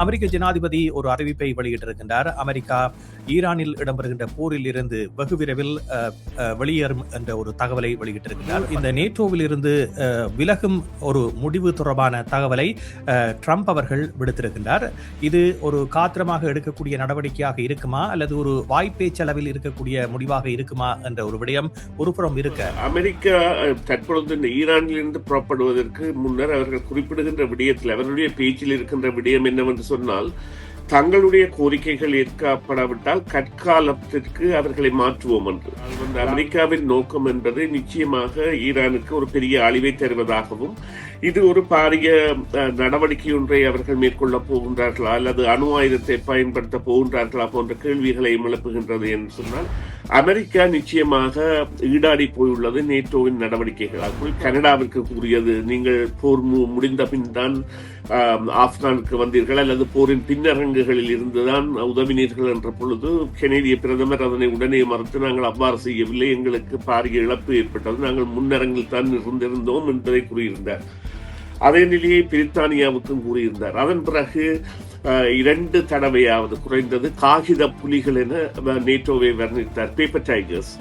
அமெரிக்க ஜனாதிபதி ஒரு அறிவிப்பை வெளியிட்டிருக்கின்றார். அமெரிக்கா ஈரானில் இடம்பெறுகின்ற போரில் இருந்து வெகு விரைவில் வெளியேறும் என்ற ஒரு தகவலை வெளியிட்டிருக்கிறார். இந்த நேட்டோவில் இருந்து விலகும் ஒரு முடிவு தொடர்பான தகவலை ட்ரம்ப் அவர்கள் விடுத்திருக்கின்றார். இது ஒரு காத்திரமாக எடுக்கக்கூடிய நடவடிக்கையாக இருக்குமா அல்லது ஒரு வாய்ப்பேச்சளவில் இருக்கக்கூடிய முடிவாக இருக்குமா என்ற ஒரு விடயம் ஒருபுறம் இருக்க, அமெரிக்கா தற்பொழுது இந்த ஈரானிலிருந்து புறப்படுவதற்கு முன்னர் அவர்கள் குறிப்பிடுகின்ற விடயத்தில் அவர்களுடைய பேச்சில் இருக்கின்ற விடயம் என்னவென்று சொன்னால், தங்களுடைய கோரிக்கைகள் ஏற்கப்படாவிட்டால் கற்காலத்திற்கு அவர்களை மாற்றுவோம் என்று. அமெரிக்காவின் நோக்கம் என்பது நிச்சயமாக ஈரானுக்கு ஒரு பெரிய அழிவை தருவதாகவும், இது ஒரு பாரிய நடவடிக்கை ஒன்றை அவர்கள் மேற்கொள்ள போகின்றார்களா அல்லது அணு ஆயுதத்தை பயன்படுத்த போகின்றார்களா போன்ற கேள்விகளை எழுப்புகின்றது என்று சொன்னால், அமெரிக்கா நிச்சயமாக ஈடாடி போயுள்ளது நேட்டோவின் நடவடிக்கைகள். கனடாவிற்கு கூறியது, நீங்கள் போர் முடிந்த பின் தான் ஆப்கானுக்கு வந்தீர்கள் அல்லது போரின் பின்னரங்குகளில் இருந்துதான் உதவினீர்கள் என்ற பொழுது கனேடிய பிரதமர் அதனை உடனே மறுத்து, நாங்கள் அவ்வாறு செய்யவில்லை, எங்களுக்கு பாரிய இழப்பு ஏற்பட்டது, நாங்கள் முன்னரங்கில் தான் இருந்திருந்தோம் என்பதை கூறியிருந்தார். அதே நிலையை பிரித்தானியாவுக்கும் கூறியிருந்தார். அதன் பிறகு 2 தடவையாவது குறைந்தது காகித புலிகள் என நேட்டோவை வர்ணித்தார். பேப்பர் டைகர்ஸ்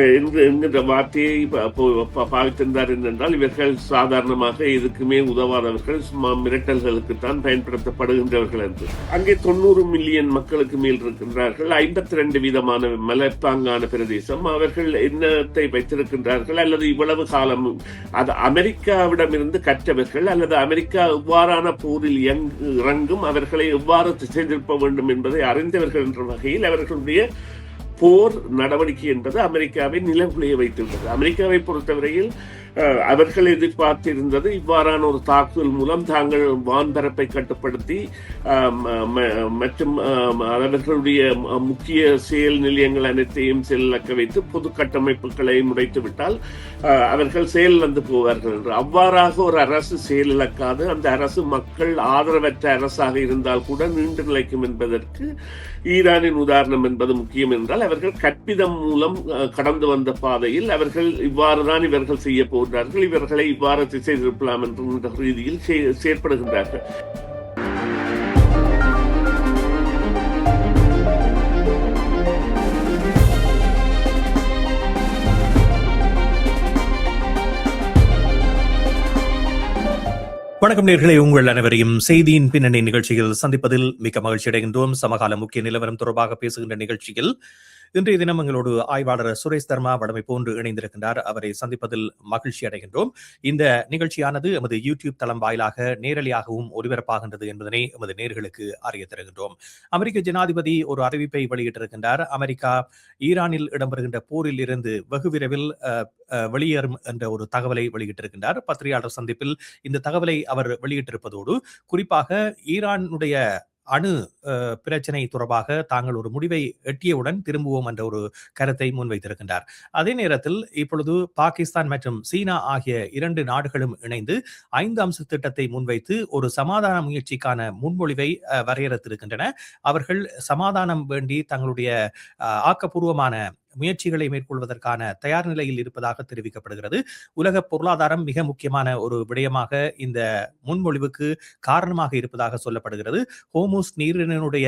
என்கின்ற வார்த்தையை பாவித்திருந்தார். என்றால் இவர்கள் சாதாரணமாக எதுக்குமே உதவாதவர்கள், சும்மா மிரட்டல்களுக்குத்தான் பயன்படுத்தப்படுகின்றவர்கள் என்று. அங்கே 90 மில்லியன் மக்களுக்கு மேல் இருக்கின்றார்கள். 52 விதமான மலைப்பாங்கான பிரதேசம். அவர்கள் என்னத்தை வைத்திருக்கின்றார்கள் அல்லது இவ்வளவு காலம் அது அமெரிக்காவிடமிருந்து கற்றவர்கள் அல்லது அமெரிக்கா எவ்வாறான போரில் இறங்கும் அவர்களை எவ்வாறு திசை திருப்ப வேண்டும் என்பதை அறிந்தவர்கள் என்ற வகையில் அவர்களுடைய போர் நடவடிக்கை என்பது அமெரிக்காவை நிலங்குலைய வைத்துள்ளது. அமெரிக்காவை பொறுத்தவரையில் அவர்கள் எதிர்பார்த்திருந்தது இவ்வாறான ஒரு தாக்குதல் மூலம் தாங்கள் வான்பரப்பை கட்டுப்படுத்தி மற்றும் அவர்களுடைய முக்கிய செயல் நிலையங்கள் அனைத்தையும் செயலக்க வைத்து பொது கட்டமைப்புகளை முடைத்துவிட்டால் அவர்கள் செயலிழந்து போவார்கள் என்று. அவ்வாறாக ஒரு அரசு செயலிழக்காது, அந்த அரசு மக்கள் ஆதரவற்ற அரசாக இருந்தால் கூட நீண்டு நிலைக்கும் என்பதற்கு ஈரானின் உதாரணம் என்பது முக்கியம். என்றால் அவர்கள் கற்பிதம் மூலம் கடந்து வந்த பாதையில் அவர்கள் இவ்வாறுதான் இவர்கள் செய்ய போகிறார்கள், இவர்களை இவ்வாறு திசை திருப்பலாம் என்ற ரீதியில் செயற்படுகின்றார்கள். வணக்கம் நேயர்களே, உங்கள் அனைவரையும் செய்தியின் பின்னணி நிகழ்ச்சியில் சந்திப்பதில் மிக்க மகிழ்ச்சி அடைகின்றோம். சமகால முக்கிய நிலவரம் தொடர்பாக பேசுகின்ற நிகழ்ச்சியில் இன்றைய தினம் எங்களோடு ஆய்வாளர் சுரேஷ் தர்மா வடமை போன்று இணைந்திருக்கின்றார். அவரை சந்திப்பதில் மகிழ்ச்சி அடைகின்றோம். இந்த நிகழ்ச்சியானது எமது யூடியூப் தளம் வாயிலாக நேரலையாகவும் ஒலிபரப்பாகின்றது என்பதனை எமது நேயர்களுக்கு அறிய தருகின்றோம். அமெரிக்க ஜனாதிபதி ஒரு அறிவிப்பை வெளியிட்டிருக்கின்றார். அமெரிக்கா ஈரானில் இடம்பெறுகின்ற போரில் இருந்து வெகு விரைவில் வெளியேறும் என்ற ஒரு தகவலை வெளியிட்டிருக்கின்றார். பத்திரிகையாளர் சந்திப்பில் இந்த தகவலை அவர் வெளியிட்டிருப்பதோடு, குறிப்பாக ஈரானுடைய அணு பிரச்சனை தொடர்பாக தாங்கள் ஒரு முடிவை எட்டியவுடன் திரும்புவோம் என்ற ஒரு கருத்தை முன்வைத்திருக்கின்றார். அதே நேரத்தில் இப்பொழுது பாகிஸ்தான் மற்றும் சீனா ஆகிய 2 நாடுகளும் இணைந்து 5 அம்ச திட்டத்தை முன்வைத்து ஒரு சமாதான முயற்சிக்கான முன்மொழிவை வரையறுத்திருக்கின்றன. அவர்கள் சமாதானம் வேண்டி தங்களுடைய ஆக்கப்பூர்வமான முயற்சிகளை மேற்கொள்வதற்கான தயார் நிலையில் இருப்பதாக தெரிவிக்கப்படுகிறது. உலக பொருளாதாரம் மிக முக்கியமான ஒரு விடயமாக இந்த முன்மொழிவுக்கு காரணமாக இருப்பதாக சொல்லப்படுகிறது. ஹோர்முஸ் நீரினுடைய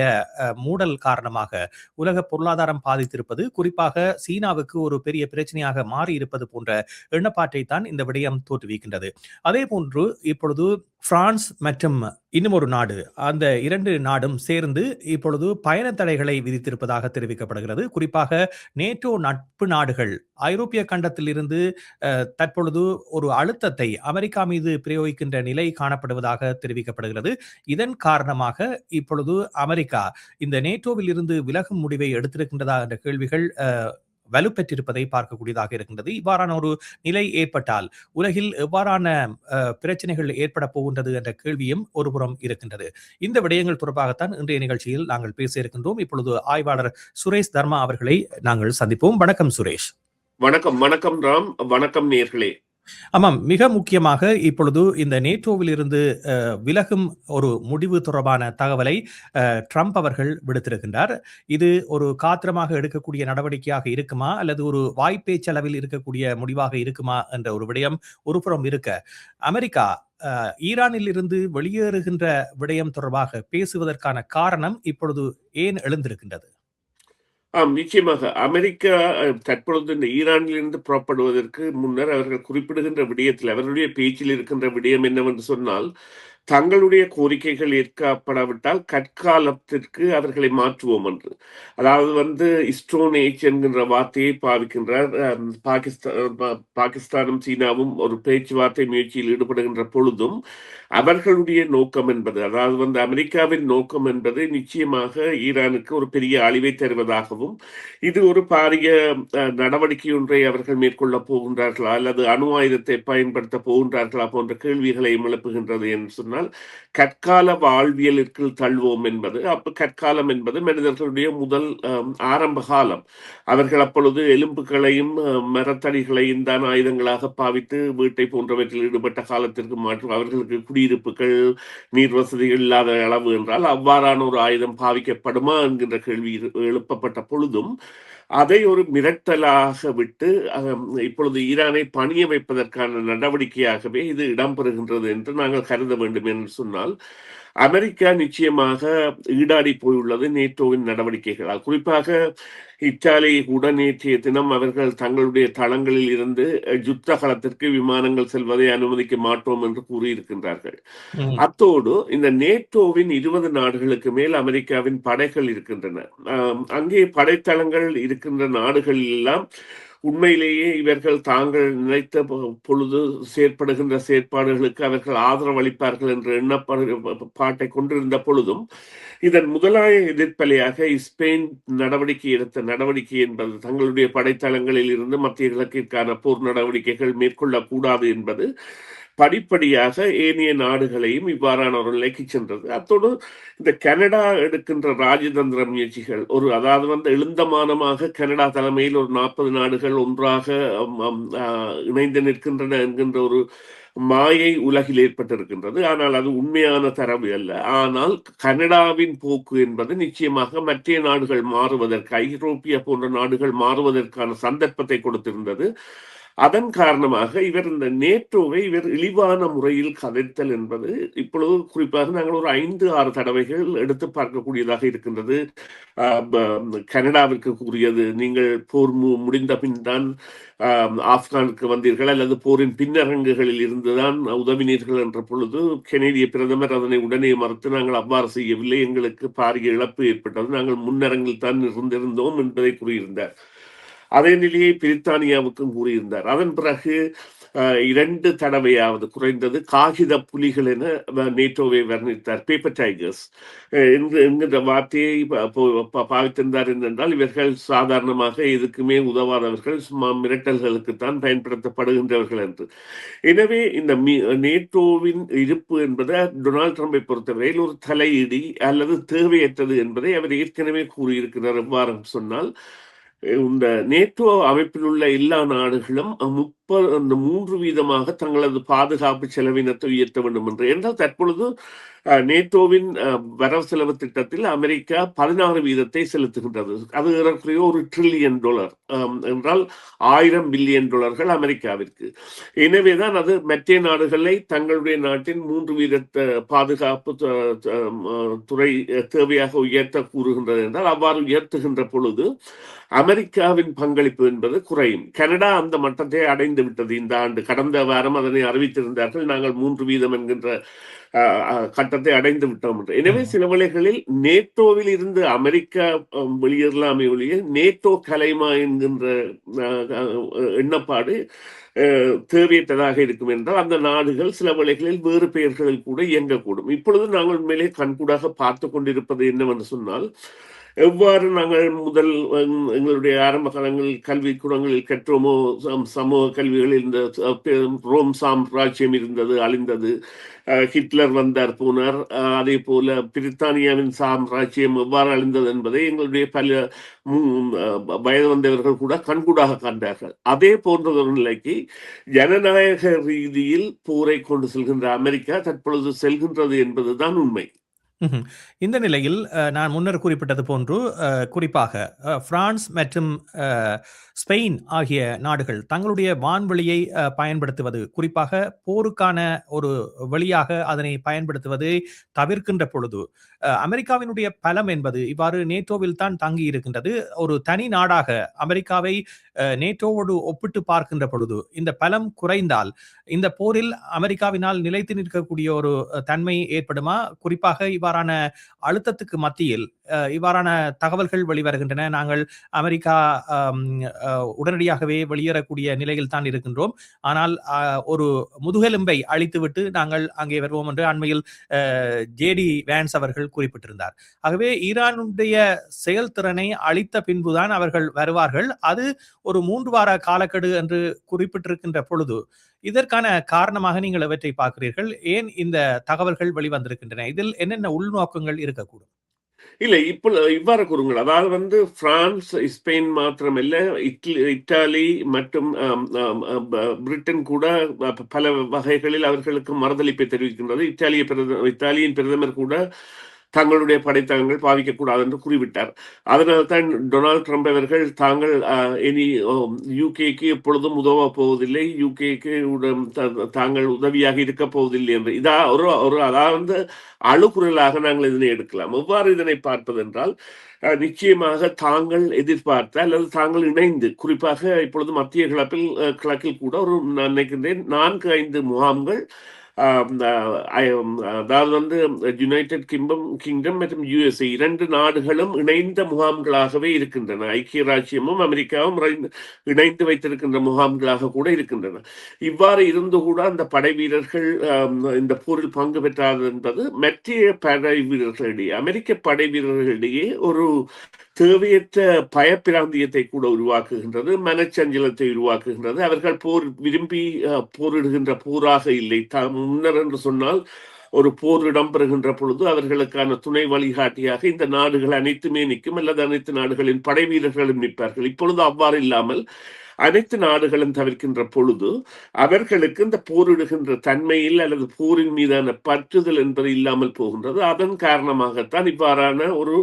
மூடல் காரணமாக உலக பொருளாதாரம் பாதித்திருப்பது, குறிப்பாக சீனாவுக்கு ஒரு பெரிய பிரச்சனையாக மாறி இருப்பது போன்ற எண்ணப்பாட்டை தான் இந்த விடயம் தோற்றுவிக்கின்றது. அதே போன்று இப்பொழுது பிரான்ஸ் மற்றும் இன்னும் ஒரு நாடு, அந்த 2 நாடும் சேர்ந்து இப்பொழுது பயண தடைகளை விதித்திருப்பதாக தெரிவிக்கப்படுகிறது. குறிப்பாக நேட்டோ நட்பு நாடுகள் ஐரோப்பிய கண்டத்தில் இருந்து தற்பொழுது ஒரு அழுத்தத்தை அமெரிக்கா மீது பிரயோகிக்கின்ற நிலை காணப்படுவதாக தெரிவிக்கப்படுகிறது. இதன் காரணமாக இப்பொழுது அமெரிக்கா இந்த நேட்டோவில் இருந்து விலகும் முடிவை எடுத்திருக்கின்றதா என்ற கேள்விகள் வலுப்பெற்றிருப்பதை பார்க்கக்கூடியதாக இருக்கின்றது. இவ்வாறான ஒரு நிலை ஏற்பட்டால் உலகில் எவ்வாறான பிரச்சனைகள் ஏற்பட போகின்றது என்ற கேள்வியும் ஒருபுறம் இருக்கின்றது. இந்த விடயங்கள் தொடர்பாகத்தான் இன்றைய நிகழ்ச்சியில் நாங்கள் பேச இருக்கின்றோம். இப்பொழுது ஆய்வாளர் சுரேஷ் தர்மா அவர்களை நாங்கள் சந்திப்போம். வணக்கம் சுரேஷ். வணக்கம். வணக்கம் ராம். வணக்கம் நேயர்களே. ஆமாம். மிக முக்கியமாக இப்பொழுது இந்த நேட்டோவில் இருந்து விலகும் ஒரு முடிவு தொடர்பான தகவலை ட்ரம்ப் அவர்கள் விடுத்திருக்கின்றார். இது ஒரு காத்திரமாக எடுக்கக்கூடிய நடவடிக்கையாக இருக்குமா? அல்லது ஒரு வாய்ப்பேச்சளவில் இருக்கக்கூடிய முடிவாக இருக்குமா? என்ற ஒரு விடயம் ஒருபுறம் இருக்க, அமெரிக்கா ஈரானில் இருந்து வெளியேறுகின்ற விடயம் தொடர்பாக பேசுவதற்கான காரணம் இப்பொழுது ஏன் எழுந்திருக்கின்றது? நிச்சயமாக. அமெரிக்கா தற்பொழுது இந்த ஈரானிலிருந்து புறப்படுவதற்கு முன்னர் அவர்கள் குறிப்பிடுகின்ற விடயத்தில், அவர்களுடைய பேச்சில் இருக்கின்ற விடயம் என்னவென்று சொன்னால், தங்களுடைய கோரிக்கைகள் ஏற்கப்படாவிட்டால் கற்காலத்திற்கு அவர்களை மாற்றுவோம் என்று. அதாவது ஸ்டோன் ஏஜ் என்கின்ற வார்த்தையை பாவிக்கின்றார். பாகிஸ்தானும் சீனாவும் ஒரு பேச்சுவார்த்தை முயற்சியில் ஈடுபடுகின்ற பொழுதும் அவர்களுடைய நோக்கம் என்பது, அதாவது அமெரிக்காவின் நோக்கம் என்பது நிச்சயமாக ஈரானுக்கு ஒரு பெரிய அழிவை தருவதாகவும், இது ஒரு பாரிய நடவடிக்கை ஒன்றை அவர்கள் மேற்கொள்ளப் போகின்றார்களா அல்லது அணு ஆயுதத்தை பயன்படுத்த போகின்றார்களா போன்ற கேள்விகளையும் எழுப்புகின்றது என்று சொன்னால், கற்கால வாழ்வியலுக்கு தள்ளுவோம் என்பது. கற்காலம் என்பது மனிதர்களுடைய முதல் ஆரம்ப காலம். அவர்கள் அப்பொழுது எலும்புகளையும் மரத்தடிகளையும் தான் ஆயுதங்களாக பாவித்து வீட்டை போன்றவற்றில் ஈடுபட்ட காலத்திற்கு மாற்றும். அவர்களுக்கு குடியிருப்புகள், நீர் வசதிகள் இல்லாத அளவு என்றால் அவ்வாறான ஒரு ஆயுதம் பாவிக்கப்படுமா என்கின்ற கேள்வி எழுப்பப்பட்ட பொழுதும் அதை ஒரு மிரட்டலாக விட்டு இப்பொழுது ஈரானை பணிய வைப்பதற்கான நடவடிக்கையாகவே இது இடம்பெறுகின்றது என்று நாங்கள் கருத வேண்டும் என்று சொன்னால், அமெரிக்கா நிச்சயமாக ஈடாடி போயுள்ளது நேட்டோவின் நடவடிக்கைகளால். குறிப்பாக இத்தாலி கூட நேற்றைய தினம் அவர்கள் தங்களுடைய தளங்களில் இருந்து யுத்த களத்திற்கு விமானங்கள் செல்வதை அனுமதிக்க மாட்டோம் என்று கூறியிருக்கின்றார்கள். அத்தோடு இந்த நேட்டோவின் 20 நாடுகளுக்கு மேல் அமெரிக்காவின் படைகள் இருக்கின்றன. அங்கே படைத்தளங்கள் இருக்கின்ற நாடுகள் எல்லாம் உண்மையிலேயே இவர்கள் தாங்கள் நினைத்த பொழுது செயற்படுகின்ற செயற்பாடுகளுக்கு அவர்கள் ஆதரவு அளிப்பார்கள் என்ற எண்ணப்பாட்டை கொண்டிருந்த பொழுதும், இதன் முதலாய எதிர்ப்பலையாக ஸ்பெயின் எடுத்த நடவடிக்கை என்பது தங்களுடைய படைத்தளங்களில் இருந்து மத்திய கிழக்கிற்கான போர் நடவடிக்கைகள் மேற்கொள்ளக்கூடாது என்பது படிப்படியாக ஏனைய நாடுகளையும் இவ்வாறான ஒரு நிலைக்கு சென்றது. அத்தோடு இந்த கனடா எடுக்கின்ற ராஜதந்திர முயற்சிகள், அதாவது எழுந்தமானமாக கனடா தலைமையில் ஒரு 40 நாடுகள் ஒன்றாக இணைந்து நிற்கின்றன என்கின்ற ஒரு மாயை உலகில் ஏற்பட்டிருக்கின்றது. ஆனால் அது உண்மையான தரவு அல்ல. ஆனால் கனடாவின் போக்கு என்பது நிச்சயமாக மற்ற நாடுகள் மாறுவதற்கு, ஐரோப்பிய போன்ற நாடுகள் மாறுவதற்கான சந்தர்ப்பத்தை கொடுத்திருந்தது. அதன் காரணமாக இந்த நேட்டோவை இழிவான முறையில் கதைத்தல் என்பது இப்பொழுது குறிப்பாக நாங்கள் ஒரு 5-6 தடவைகள் எடுத்து பார்க்கக்கூடியதாக இருக்கின்றது. கனடாவிற்கு கூறியது, நீங்கள் போர் முடிந்த பின் தான் ஆப்கானுக்கு வந்தீர்கள் அல்லது போரின் பின்னரங்குகளில் இருந்துதான் உதவினீர்கள் என்ற பொழுது கெனடிய பிரதமர் அதனை உடனே மறுத்து, நாங்கள் அவ்வாறு செய்யவில்லை, எங்களுக்கு பாரிய இழப்பு ஏற்பட்டது, நாங்கள் முன்னரங்கில் தான் இருந்திருந்தோம் என்பதை கூறியிருந்தார். அதே நிலையை பிரித்தானியாவுக்கும் கூறியிருந்தார். அதன் பிறகு 2 தடவையாவது குறைந்தது காகித புலிகள் என நேட்டோவை வர்ணித்தார். பேப்பர் டைகர்ஸ் என்கின்ற வார்த்தையை பாவித்திருந்தார் என்றால், இவர்கள் சாதாரணமாக எதுக்குமே உதவாதவர்கள், சும்மா மிரட்டல்களுக்குத்தான் பயன்படுத்தப்படுகின்றவர்கள் என்று. எனவே இந்த நேட்டோவின் இருப்பு என்பது டொனால்ட் ட்ரம்பை பொறுத்தவரையில் ஒரு தலையீடு அல்லது தேவையற்றது என்பதை அவர் ஏற்கனவே கூறியிருக்கிறார். எவ்வாறு சொன்னால், இந்த நேட்டோ அமைப்பில் உள்ள எல்லா நாடுகளும் 3% தங்களது பாதுகாப்பு செலவினத்தை உயர்த்த வேண்டும் என்று. என்றால் தற்பொழுது நேட்டோவின் வரவு செலவு திட்டத்தில் அமெரிக்கா 16% செலுத்துகின்றது. அது ஏறக்குறைய $1 trillion என்றால் $1000 பில்லியன் அமெரிக்காவிற்கு. எனவேதான் அது மற்ற நாடுகளை தங்களுடைய நாட்டின் 3% பாதுகாப்பு துறை தேவையாக உயர்த்த கூறுகின்றது என்றால், அவ்வாறு உயர்த்துகின்ற பொழுது அமெரிக்காவின் பங்களிப்பு என்பது குறையும். கனடா அந்த மட்டத்தை அடைந்து விட்டது இந்த ஆண்டு. கடந்த வாரம் அதனை அறிவித்திருந்தார்கள், நாங்கள் 3% என்கின்ற கட்டத்தை அடைந்து விட்டோம் என்று. எனவே சில வேளைகளில் நேட்டோவில் இருந்து அமெரிக்கா வெளியேறலாமே ஒழிய நேட்டோ கலைமா என்கின்ற எண்ணப்பாடு தேவையற்றதாக இருக்கும் என்றால், அந்த நாடுகள் சில வேளைகளில் வேறு பெயர்களில் கூட இயங்கக்கூடும். இப்பொழுது நாங்கள் உண்மையிலே கண்கூடாக பார்த்து கொண்டிருப்பது என்னவென்று சொன்னால், எவ்வாறு நாங்கள் முதல் எங்களுடைய ஆரம்ப காலங்களில் கல்விக்கூடங்களில் கற்றோமோ, சமூக கல்விகளில் இந்த ரோம் சாம்ராஜ்யம் இருந்தது, அழிந்தது. ஹிட்லர் வந்தார், போனார். அதே போல பிரித்தானியாவின் சாம்ராஜ்யம் எவ்வாறு அழிந்தது என்பதை எங்களுடைய பல வயது வந்தவர்கள் கூட கண்கூடாக கண்டார்கள். அதே போன்ற ஒரு நிலைக்கு ஜனநாயக ரீதியில் போரை கொண்டு செல்கின்ற அமெரிக்கா தற்பொழுது செல்கின்றது என்பதுதான் உண்மை. ம்ஹ்ம். இந்த நிலையில் நான் முன்னர் குறிப்பிட்டது போன்று குறிப்பாக பிரான்ஸ் மற்றும் ஸ்பெயின் ஆகிய நாடுகள் தங்களுடைய வான்வெளியை பயன்படுத்துவது, குறிப்பாக போருக்கான ஒரு வழியாக அதனை பயன்படுத்துவதை தவிர்க்கின்ற பொழுது, அமெரிக்காவினுடைய பலம் என்பது இவ்வாறு நேட்டோவில் தான் தங்கி இருக்கின்றது. ஒரு தனி நாடாக அமெரிக்காவை நேட்டோவோடு ஒப்பிட்டு பார்க்கின்ற பொழுது இந்த பலம் குறைந்தால் இந்த போரில் அமெரிக்காவினால் நிலைத்து நிற்கக்கூடிய ஒரு தன்மை ஏற்படுமா? குறிப்பாக இவ்வாறான அழுத்தத்துக்கு மத்தியில் இவ்வாறான தகவல்கள் வெளிவருகின்றன. நாங்கள் அமெரிக்கா உடனடியாகவே வெளியேறக்கூடிய நிலையில் தான் இருக்கின்றோம். ஆனால் ஒரு முதுகெலும்பை அழித்துவிட்டு நாங்கள் அங்கே வருவோம் என்று அண்மையில் ஜேடி வேன்ஸ் அவர்கள் குறிப்பிட்டிருந்தார். ஆகவே ஈரானுடைய செயல்திறனை அளித்த பின்புதான் அவர்கள் வருவார்கள். அது ஒரு 3 வார காலக்கெடு என்று குறிப்பிட்டிருக்கின்ற பொழுது இதற்கான காரணமாக நீங்கள் எவற்றை பார்க்கிறீர்கள்? ஏன் இந்த தகவல்கள் வெளிவந்திருக்கின்றன? இதில் என்னென்ன உள்நோக்கங்கள் இருக்கக்கூடும்? இல்ல இவ்வாறு கூறுங்கள். அதாவது பிரான்ஸ், ஸ்பெயின் மாத்திரமல்ல, இத்தாலி மற்றும் பிரிட்டன் கூட பல வகைகளில் அவர்களுக்கு மறுதளிப்பை தெரிவிக்கின்றது. இத்தாலியின் பிரதமர் கூட தங்களுடைய படைத்தளங்கள் பாதிக்கக்கூடாது என்று கூறிவிட்டார். அதனால்தான் டொனால்ட் ட்ரம்ப் அவர்கள் தாங்கள் இனி யூகேக்கு எப்பொழுதும் உதவ போவதில்லை, யூகேக்கு தாங்கள் உதவியாக இருக்க போவதில்லை என்று அதாவது அழுகுரலாக நாங்கள் இதனை எடுக்கலாம். எவ்வாறு இதனை பார்ப்பதென்றால், நிச்சயமாக தாங்கள் எதிர்பார்த்த அல்லது தாங்கள் இணைந்து, குறிப்பாக இப்பொழுது மத்திய கிழக்கில் கூட நான் நினைக்கின்றேன் 4-5 முகாம்கள், அதாவது யுனைடெட் கிங்டம் மற்றும் யுஎஸ்ஏ 2 நாடுகளும் இணைந்த முகாம்களாகவே இருக்கின்றன. ஐக்கிய ராஜ்யமும் அமெரிக்காவும் இணைந்து வைத்திருக்கின்ற முகாம்களாக கூட இருக்கின்றன. இவ்வாறு இருந்து கூட அந்த படை வீரர்கள் இந்த போரில் பங்கு பெற்றாது என்பது மற்ற படை வீரர்களிடையே, அமெரிக்க படை வீரர்களிடையே ஒரு தேவையற்ற பயப்பிராந்தியத்தை கூட உருவாக்குகின்றது, மனச்சஞ்சலத்தை உருவாக்குகின்றது. அவர்கள் விரும்பி போரிடுகின்ற போராக இல்லை. முன்னர் என்று சொன்னால், ஒரு போர் இடம்பெறுகின்ற பொழுது அவர்களுக்கான துணை வழிகாட்டியாக இந்த நாடுகள் அனைத்துமே நிற்கும், அல்லது அனைத்து நாடுகளின் படை வீரர்களும் நிற்பார்கள். இப்பொழுது அவ்வாறு இல்லாமல் அனைத்து நாடுகளும் தவிர்க்கின்ற பொழுது அவர்களுக்கு இந்த போரிடுகின்ற தன்மையில் அல்லது போரின் மீதான பற்றுதல் என்பது இல்லாமல் போகின்றது. அதன் காரணமாகத்தான் இவ்வாறான ஒரு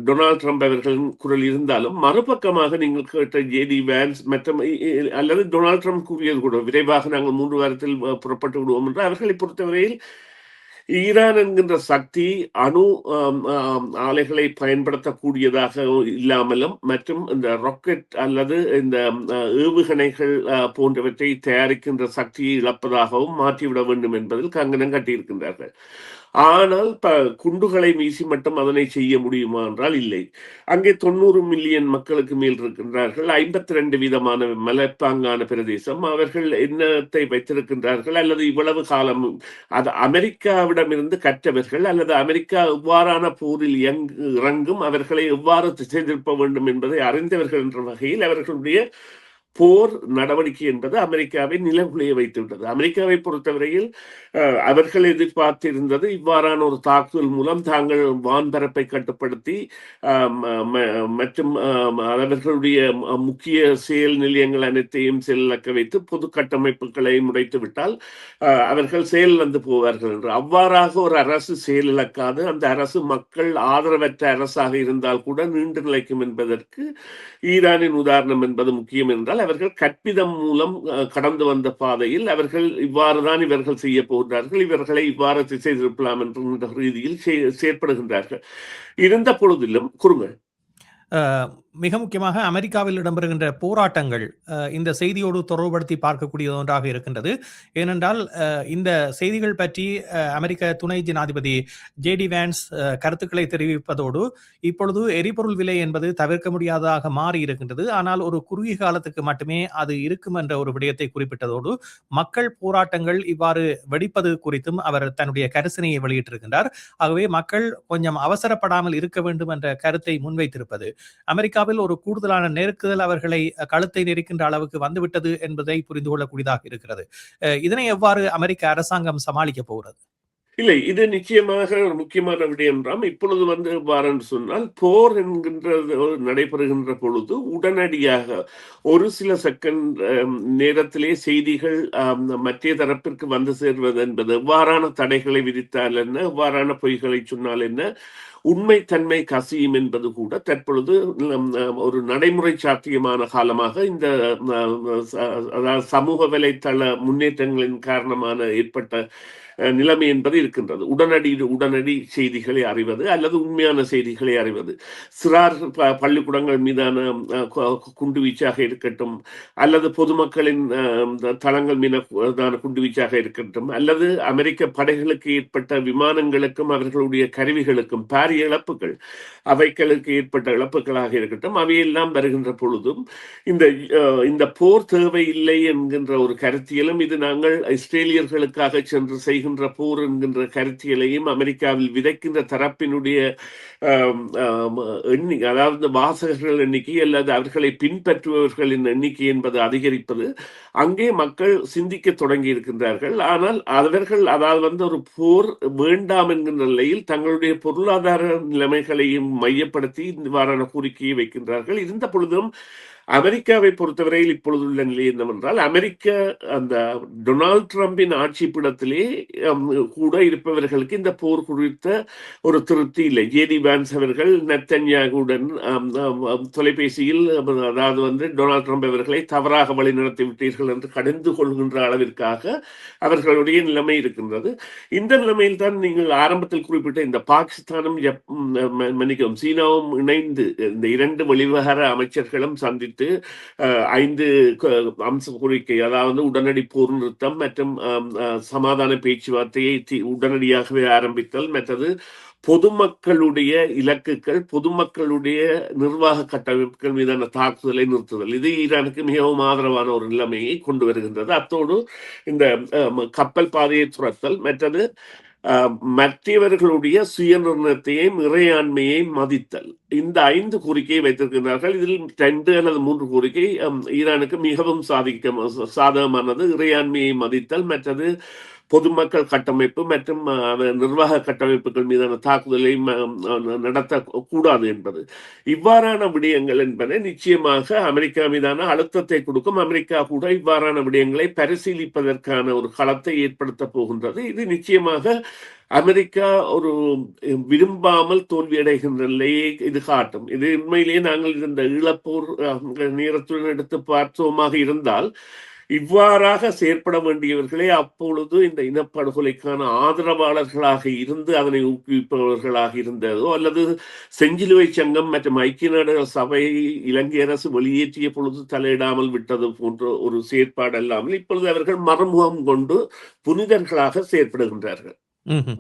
டொனால்ட் ட்ரம்ப் அவர்களின் குரல் இருந்தாலும், மறுபக்கமாக நீங்கள் கேட்ட ஜேடி வேன்ஸ் மற்றும் அல்லது டொனால்ட் ட்ரம்ப் கூறியது கூட, விரைவாக நாங்கள் 3 வாரத்தில் புறப்பட்டு விடுவோம் என்று, அவர்களை பொறுத்தவரையில் ஈரான் என்கின்ற சக்தி அணு ஆலைகளை பயன்படுத்தக்கூடியதாக இல்லாமலும், மற்றும் இந்த ராக்கெட் அல்லது இந்த ஏவுகணைகள் போன்றவற்றை தயாரிக்கின்ற சக்தியை இழப்பதாகவும் மாற்றிவிட வேண்டும் என்பதில் கங்கணம் கட்டியிருக்கின்றார்கள். ஆனால் குண்டுகளை வீசி மட்டும் அதனை செய்ய முடியுமா என்றால் இல்லை. அங்கே 90 மில்லியன் மக்களுக்கு மேல் இருக்கின்றார்கள். 52 விதமான மலைப்பாங்கான பிரதேசம். அவர்கள் என்னத்தை வைத்திருக்கின்றார்கள், அல்லது இவ்வளவு காலம் அது அமெரிக்காவிடமிருந்து கற்றவர்கள், அல்லது அமெரிக்கா எவ்வாறான போரில் இறங்கும், அவர்களை எவ்வாறு திசை திருப்ப வேண்டும் என்பதை அறிந்தவர்கள் என்ற வகையில் அவர்களுடைய போர் நடவடிக்கை என்பது அமெரிக்காவை நிலகுலைய வைத்துவிட்டது. அமெரிக்காவை பொறுத்தவரையில் அவர்கள் எதிர்பார்த்திருந்தது, இவ்வாறான ஒரு தாக்குதல் மூலம் தாங்கள் வான்பரப்பை கட்டுப்படுத்தி மற்றும் அவர்களுடைய முக்கிய செயல் நிலையங்கள் அனைத்தையும் செயலக்க வைத்து பொது கட்டமைப்புகளை முடைத்து விட்டால் அவர்கள் செயலிழந்து போவார்கள் என்று. அவ்வாறாக ஒரு அரசு செயலிழக்காது, அந்த அரசு மக்கள் ஆதரவற்ற அரசாக இருந்தால் கூட நீண்டு நிலைக்கும் என்பதற்கு ஈரானின் உதாரணம் என்பது முக்கியம் என்றால், அவர்கள் கற்பிதம் மூலம் கடந்து வந்த பாதையில் அவர்கள் இவ்வாறுதான் இவர்கள் செய்ய போகிறார்கள், இவர்களை இவ்வாறு திசை திருப்பலாம் என்ற ரீதியில் செயற்படுகின்றார்கள். இருந்த பொழுதிலும் கூறுங்கள். மிக முக்கியமாக அமெரிக்காவில் இடம்பெறுகின்ற போராட்டங்கள் இந்த செய்தியோடு தொடர்புபடுத்தி பார்க்கக்கூடிய ஒன்றாக இருக்கின்றது. ஏனென்றால் இந்த செய்திகள் பற்றி அமெரிக்க துணை ஜனாதிபதி ஜேடி வேன்ஸ் கருத்துக்களை தெரிவிப்பதோடு இப்பொழுது எரிபொருள் விலை என்பது தவிர்க்க முடியாததாக மாறி இருக்கின்றது. ஆனால் ஒரு குறுகிய காலத்துக்கு மட்டுமே அது இருக்கும் என்ற ஒரு விடயத்தை குறிப்பிட்டதோடு மக்கள் போராட்டங்கள் இவ்வாறு வெடிப்பது குறித்தும் அவர் தன்னுடைய கரிசனையை வெளியிட்டிருக்கின்றார். ஆகவே மக்கள் கொஞ்சம் அவசரப்படாமல் இருக்க வேண்டும் என்ற கருத்தை முன்வைத்திருப்பது அமெரிக்காவில் ஒரு கூடுதலான நெருக்குதல் அவர்களை கழுத்தை நெரிக்கின்ற அளவுக்கு வந்துவிட்டது என்பதை புரிந்து கொள்ளக்கூடியதாக இருக்கிறது. இதனை எவ்வாறு அமெரிக்க அரசாங்கம் சமாளிக்க போகிறது? இல்லை, இது நிச்சயமாக ஒரு முக்கியமான விடயம் தான். இப்பொழுது எவ்வாறு சொன்னால், போர் என்கின்றது நடைபெறுகின்ற பொழுது உடனடியாக ஒரு சில செகண்ட் நேரத்திலே செய்திகள் மற்ற தரப்பிற்கு வந்து சேர்வது என்பது, எவ்வாறான தடைகளை விதித்தால் என்ன, எவ்வாறான பொய்களை சொன்னால் என்ன, உண்மைத்தன்மை கசியும் என்பது கூட தற்பொழுது ஒரு நடைமுறை சாத்தியமான காலமாக இந்த சமூக வலைத்தள முன்னேற்றங்களின் காரணமான ஏற்பட்ட நிலைமை என்பது இருக்கின்றது. உடனடி செய்திகளை அறிவது அல்லது உண்மையான செய்திகளை அறிவது, சிறார் பள்ளிக்கூடங்கள் மீதான குண்டுவீச்சாக இருக்கட்டும், அல்லது பொதுமக்களின் தளங்கள் மீதான குண்டுவீச்சாக இருக்கட்டும், அல்லது அமெரிக்க படைகளுக்கு ஏற்பட்ட விமானங்களுக்கும் அவர்களுடைய கருவிகளுக்கும் பாரிய இழப்புகள், அவைகளுக்கு ஏற்பட்ட இழப்புகளாக இருக்கட்டும், அவையெல்லாம் வருகின்ற பொழுதும் இந்த போர் தேவையில்லை என்கின்ற ஒரு கருத்தியலும், இது நாங்கள் இஸ்ரேலியர்களுக்காக சென்று செய்கின்ற போர் என்கின்ற கருத்தியலையும் அமெரிக்காவில் விதைக்கின்ற தரப்பினுடைய எண்ணிக்கை, அதாவது வாசகர்கள் எண்ணிக்கை அல்லது அவர்களை பின்பற்றுபவர்களின் எண்ணிக்கை என்பது அதிகரிப்பது அங்கே மக்கள் சிந்திக்க தொடங்கி இருக்கின்றார்கள். ஆனால் அவர்கள் அதாவது ஒரு போர் வேண்டாம் என்கின்ற நிலையில் தங்களுடைய பொருளாதார நிலைமைகளையும் மையப்படுத்தி இவ்வாறான கோரிக்கையை வைக்கின்றார்கள். இருந்த பொழுதும் அமெரிக்காவை பொறுத்தவரையில் இப்பொழுதுள்ள நிலை என்னவென்றால், அந்த டொனால்ட் ட்ரம்பின் ஆட்சி பீடத்திலே கூட இருப்பவர்களுக்கு இந்த போர் குறித்த ஒரு திருப்தி இல்லை. ஜேடி வான்ஸ் அவர்கள் நெத்தன்யாகுடன் தொலைபேசியில் அதாவது டொனால்ட் ட்ரம்ப் அவர்களை தவறாக வழிநடத்தி விட்டீர்கள் என்று கடிந்து கொள்கின்ற அளவிற்காக அவர்களுடைய நிலைமை இருக்கின்றது. இந்த நிலைமையில் தான் நீங்கள் ஆரம்பத்தில் குறிப்பிட்ட இந்த பாகிஸ்தானும் சீனாவும் இணைந்து இந்த இரண்டு வெளிவகார அமைச்சர்களும் சந்தித்து 5 அம்ச கோரிக்கை, அதாவது உடனடி போர் நிறுத்தம் மற்றும் சமாதான பேச்சுவார்த்தையை உடனடியாகவே ஆரம்பித்தல், மற்றது பொதுமக்களுடைய இலக்குகள், பொதுமக்களுடைய நிர்வாக கட்டமைப்புகள் மீதான தாக்குதலை நிறுத்துதல், இது ஈரானுக்கு மிகவும் ஆதரவான ஒரு நிலைமையை கொண்டு வருகின்றது. அத்தோடு இந்த கப்பல் பாதையை துரத்தல், மற்றது மற்றவர்களுடைய சுயநிர்ணயத்தையும் இறையாண்மையை மதித்தல், இந்த 5 கோரிக்கையை வைத்திருக்கிறார்கள். இதில் 2 அல்லது 3 கோரிக்கை ஈரானுக்கு மிகவும் சாதகமானது. இறையாண்மையை மதித்தல், மற்றது பொதுமக்கள் கட்டமைப்பு மற்றும் நிர்வாக கட்டமைப்புகள் மீதான தாக்குதலை நடத்தக்கூடாது என்பது. இவ்வாறான விடயங்கள் என்பதை நிச்சயமாக அமெரிக்கா மீதான அழுத்தத்தை கொடுக்கும். அமெரிக்கா கூட இவ்வாறான விடயங்களை பரிசீலிப்பதற்கான ஒரு களத்தை ஏற்படுத்த போகின்றது. இது நிச்சயமாக அமெரிக்கா ஒரு விரும்பாமல் தோல்வியடைகின்ற நிலையை இது காட்டும். இது உண்மையிலேயே நாங்கள் இந்த ஈழப்போர் நேரத்துடன் எடுத்து பார்த்தோமாக இருந்தால், இவ்வாறாக செயற்பட வேண்டியவர்களே அப்பொழுது இந்த இனப்படுகொலைக்கான ஆதரவாளர்களாக இருந்து அதனை ஊக்குவிப்பவர்களாக இருந்ததோ, அல்லது செஞ்சிலுவை சங்கம் மற்றும் ஐக்கிய நாடுகள் சபை இலங்கை அரசு வெளியேற்றிய பொழுது தலையிடாமல் விட்டது போன்ற ஒரு செயற்பாடு அல்லாமல் இப்பொழுது அவர்கள் மறுமுகம் கொண்டு புனிதர்களாக செயற்படுகின்றார்கள்.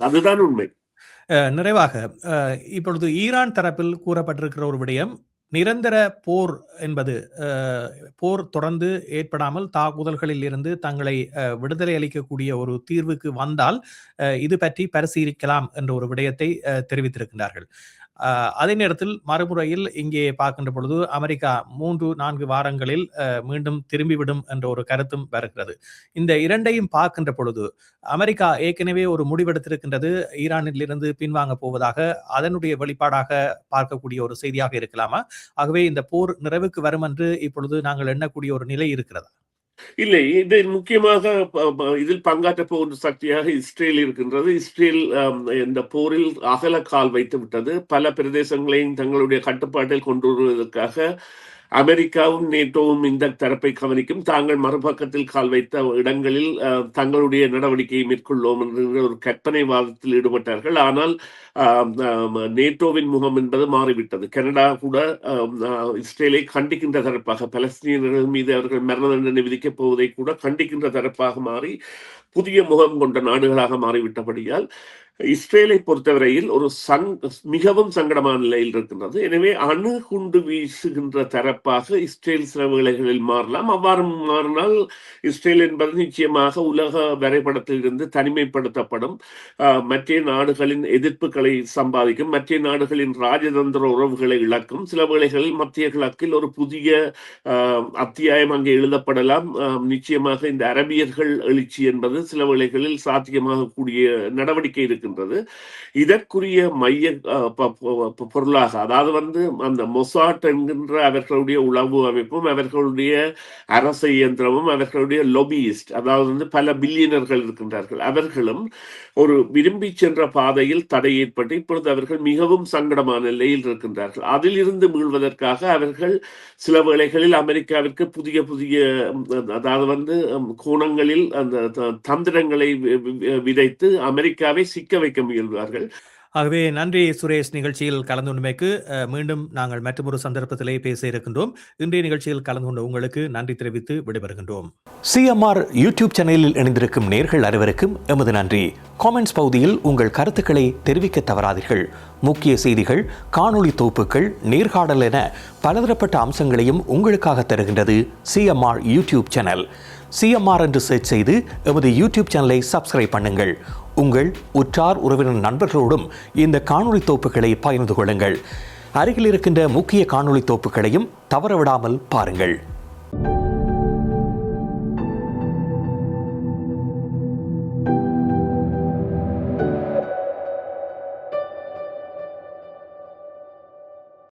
அதுதான் உண்மை. நிறைவாக இப்பொழுது ஈரான் தரப்பில் கூறப்பட்டிருக்கிற ஒரு விடயம், நிரந்தர போர் என்பது போர் தொடர்ந்து ஏற்படாமல் தாக்குதல்களில் இருந்து தங்களை விடுதலை அளிக்கக்கூடிய ஒரு தீர்வுக்கு வந்தால் இது பற்றி பரிசீலிக்கலாம் என்ற ஒரு விடயத்தை தெரிவித்திருக்கின்றார்கள். அதே நேரத்தில் மறுமுறையில் இங்கே பார்க்கின்ற பொழுது அமெரிக்கா 3-4 வாரங்களில் மீண்டும் திரும்பிவிடும் என்ற ஒரு கருத்தும் வருகிறது. இந்த இரண்டையும் பார்க்கின்ற பொழுது அமெரிக்கா ஏற்கனவே ஒரு முடிவெடுத்திருக்கின்றது, ஈரானில் இருந்து பின்வாங்க போவதாக, அதனுடைய வெளிப்பாடாக பார்க்கக்கூடிய ஒரு செய்தியாக இருக்கலாமா? ஆகவே இந்த போர் நிறைவுக்கு வரும் என்று இப்பொழுது நாங்கள் எண்ணக்கூடிய ஒரு நிலை இருக்கிறதா? இல்லை, இது முக்கியமாக இதில் பங்காற்ற போகின்ற சக்தியாக இஸ்ரேல் இருக்கின்றது. இஸ்ரேல் இந்த போரில் அகல கால் வைத்து விட்டது. பல பிரதேசங்களையும் தங்களுடைய கட்டுப்பாட்டில் கொண்டு வருவதற்காக அமெரிக்காவும் நேட்டோவும் இந்த தரப்பை கவனிக்கும், தாங்கள் மறுபக்கத்தில் கால் வைத்த இடங்களில் தங்களுடைய நடவடிக்கையை மேற்கொள்வோம் என்ற ஒரு கற்பனை வாதத்தில் ஈடுபட்டார்கள். ஆனால் நேட்டோவின் முகம் என்பது மாறிவிட்டது. கனடா கூட இஸ்ரேலை கண்டிக்கின்ற தரப்பாக, பலஸ்தீனர்கள் மீது அவர்கள் மரண தண்டனை விதிக்கப் போவதை கூட கண்டிக்கின்ற தரப்பாக மாறி புதிய முகம் கொண்ட நாடுகளாக மாறிவிட்டபடியால் இஸ்ரேலை பொறுத்தவரையில் ஒரு மிகவும் சங்கடமான நிலையில் இருக்கின்றது. எனவே அணு குண்டு வீசுகின்ற தரப்பாக இஸ்ரேல் சில வேளைகளில் மாறலாம். அவ்வாறு மாறினால் இஸ்ரேல் என்பது நிச்சயமாக உலக வரைபடத்தில் இருந்து தனிமைப்படுத்தப்படும், மற்ற நாடுகளின் எதிர்ப்புகளை சம்பாதிக்கும், மற்ற நாடுகளின் ராஜதந்திர உறவுகளை இழக்கும். சில வேளைகளில் மத்திய கிழக்கில் ஒரு புதிய அத்தியாயம் அங்கே எழுதப்படலாம். நிச்சயமாக இந்த அரபியர்கள் எழுச்சி என்பது சில வேளைகளில் சாத்தியமாக கூடிய நடவடிக்கை இருக்கு. இதற்குரிய மைய பொருளாக, அதாவது அந்த மொசாட் என்கின்ற அவர்களுடைய உளவு அமைப்பும், அவர்களுடைய அரச இயந்திரமும், அவர்களுடைய லொபியிஸ்ட், அதாவது பல பில்லியனர்கள் இருக்கின்றார்கள், அவர்களும் ஒரு விரும்பி சென்ற பாதையில் தடை ஏற்பட்டு இப்பொழுது அவர்கள் மிகவும் சங்கடமான நிலையில் இருக்கின்றார்கள். அதில் இருந்து மீள்வதற்காக அவர்கள் சில வேளைகளில் அமெரிக்காவிற்கு புதிய புதிய அதாவது கோணங்களில் அந்த தந்திரங்களை விதைத்து அமெரிக்காவை சிக்க வைக்க முயல்வார்கள். ஆகவே நன்றி சுரேஷ், நிகழ்ச்சியில் கலந்து கொண்டமைக்கு. மீண்டும் நாங்கள் மற்றொரு சந்தர்ப்பத்திலே பேச இருக்கின்றோம். இன்றைய நிகழ்ச்சியில் கலந்து கொண்ட உங்களுக்கு நன்றி தெரிவித்து விடைபெறுகின்றோம். சிஎம்ஆர் யூடியூப் சேனலில் இணைந்திருக்கும் நேர்கள் அனைவருக்கும் எமது நன்றி. காமெண்ட்ஸ் பகுதியில் உங்கள் கருத்துக்களை தெரிவிக்க தவறாதீர்கள். முக்கிய செய்திகள், காணொளி தொகுப்புகள், நேர்காணல் என பலதரப்பட்ட அம்சங்களையும் உங்களுக்காக தருகின்றது சிஎம்ஆர் யூடியூப் சேனல். சிஎம்ஆர் என்று சர்ச் செய்து எமது யூடியூப் சேனலை சப்ஸ்கிரைப் பண்ணுங்கள். உங்கள் உற்றார் உறவினர் நண்பர்களோடும் இந்த காணொளி தொகுப்புகளை பகிர்ந்து கொள்ளுங்கள். அருகில் இருக்கின்ற முக்கிய காணொளி தொகுப்புகளையும் தவறவிடாமல் பாருங்கள்.